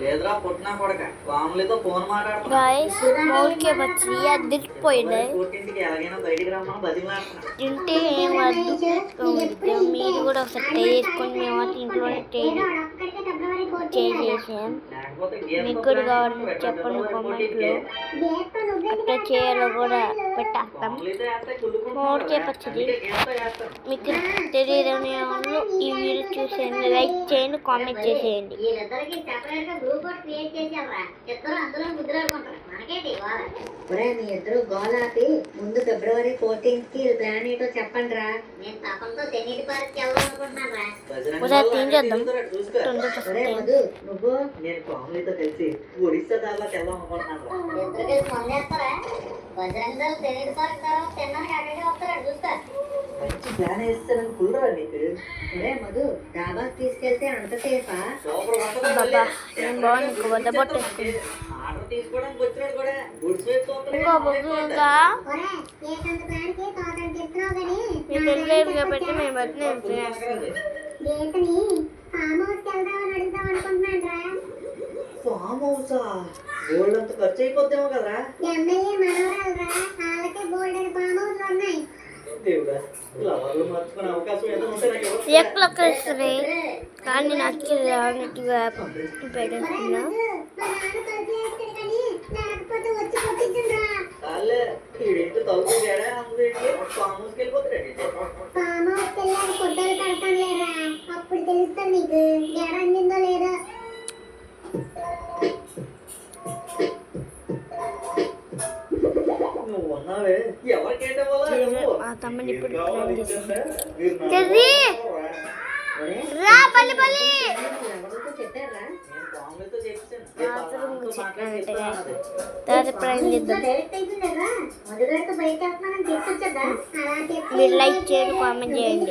లేదురా పుట్టినా కొడక ఫ్యామిలీతో ఫోన్ మాట్లాడుతున్నా. గాయస్ మౌల్కే వచ్చి అదిరిపోయింది. పుట్టింటికి ఎలాగైనా బయటికి రమ్మని బతిమలాడుతున్నా. తింటే ఏం వద్దు, మీరు కూడా ఒకసారి ట్రై చేసుకొని మేము ఇంట్లోనే చేసేసాం. మీకు కూడా కావాలని చెప్పండి కామెంట్లో, అట్లా చేయాలో కూడా పెట్టేస్తాం. మౌల్కే పచ్చడి మీకు తెలియదని వాళ్ళు ఈ వీడియో చూసేయండి, లైక్ చేయండి, కామెంట్ చేసేయండి. మీ ఇద్దరు గోల్ ఆపి ముందు ఫిబ్రవరి 14th కి ప్లాన్ ఏంటో చెప్పండి రా. నేను తపంతో తెన్నిటి పార్క్ వెళ్ళాలనుకుంటున్నాను. మధు నువ్వు నేను ఫ్యామిలీతో కలిసి ఒడిస్సా దాదాపు వెళ్దాం అనుకుంటున్నాను. ఇద్దరు కలిసి పొందేస్తారా? బజరంగల్ తెన్నిటి పార్క్ తర్వాత తిన్నాక అక్కడికి వస్తారా చూస్తా. మంచి ప్లాన్ వేస్తానని కుళ్ళరా నీకు? ఒరే మధు డాబాకి తీసుకెళ్తే అంత సేఫా? బాబా నేను బాగుంది వద్దబొట్టేసుకుంది. ఆర్డర్ తీసుకోవడానికి వచ్చినాడు కూడా గుడ్స్ వైపు ఇంకా బొగ్గుగా మీరు తెలియదుగా పెట్టి మేము బట్టి ఫామ్ హౌసా గోల్డ్ అంత ఖర్చు అయిపోద్దేమో కదరా? దేవుడా లవర్లు మార్చుకునే అవకాశం ఏదో ఉంటే నాకు ఎవరు ఎక్కడ ఇస్తుంది కానీ నాకు అన్నట్టుగా పెట్టేస్తున్నా. చాలే ఈడేంటి తలుపు తేడా ఉంది, ఫామ్ హౌస్కి వెళ్ళిపోతాడు. అప్పుడు తెలుస్తుంది నీకు గేడ అందిందో లేదా. నువ్వు ఉన్నావే ఎవరికేంటే మా తమ్ముని ఇప్పుడు రా పల్లి పల్లి చెప్పారా? మీరు లైక్ చేయండి, కామెంట్ చేయండి.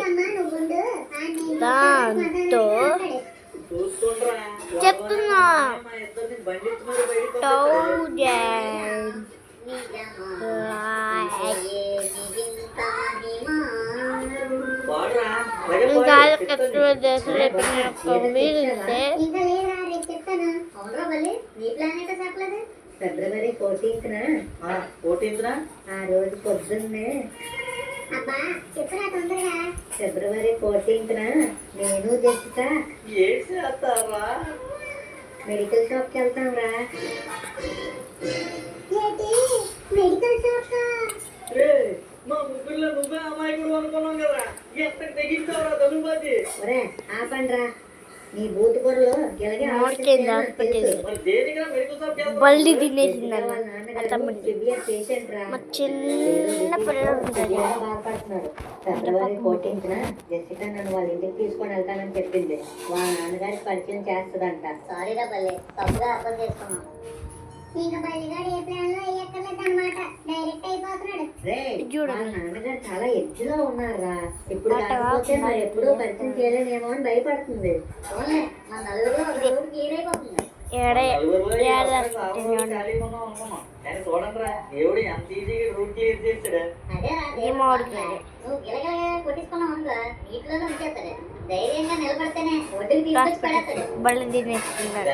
దాంతో చెప్తున్నా ఫిబ్రవరి 14th ఆ రోజు పొద్దున్నే ఫిబ్రవరి 14th నేను జెసిక మెడికల్ షాప్ కి వెళ్తాం రా. మెడికల్ షాప్ మా ముగ్గురులో నువ్వే అమ్మాయి కూడా అనుకున్నాం కదా, ఎంత తెగించావురా ధనుబాజీ. ఒరే ఆపండ్రా నీ బూత్ కూరలో బల్లి తినేసింది సివియర్ పేషెంట్ రా. మా చిన్న పిల్లలు బాధపడుతున్నాడు. ఫిబ్రవరి 14th జెసిక నన్ను వాళ్ళ ఇంటికి తీసుకొని వెళ్తానని చెప్పింది. వాళ్ళ నాన్నగారికి పరిచయం చేస్తుందంట. సారీరా బల్లే తప్పుగా అర్థం చేసుకున్నాం. నాన్నగారు చాలా ఎడ్జ్లో ఉన్నారా. ఇప్పుడు కాకపోతే మరి ఎప్పుడూ పరిచయం చేయలేనేమో అని భయపడుతుంది. బళ్ళు తినేస్తున్నారు.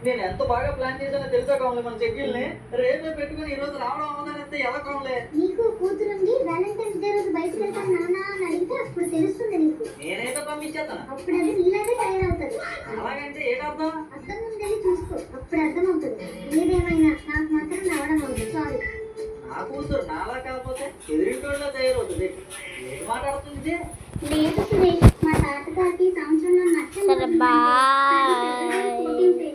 నేను ఎంత బాగా ప్లాన్ చేశానో తెలుసా కావాలి మన చెక్కిల్ని రేపే పెట్టుకుని ఈ రోజు రావడం అవుతానంటే ఎలా కావాలి? నీకు కూతురుంది వాలంటైన్స్ డే రోజు బయటకు వెళ్తాను నాన్న అని అడిగితే అప్పుడు తెలుస్తుంది నీకు. నేనైతే పంపించేస్తాను. అప్పుడు అది నీలాగే తయారవుతుంది. అలాగంటే ఏంటర్థం? అర్థం ఉందని చూసుకో, అప్పుడు అర్థమవుతుంది. ఏదేమైనా నాకు మాత్రం రావడం అవుతుంది. సారీ. నా కూతురు నాలా కాకపోతే ఎదురింటోళ్ళ తయారవుతుంది. ఏం మాట్లాడుతుంది? లేదు సురేష్, మా తాతగారికి సంవత్సరంలో నచ్చలేదు. బాయ్.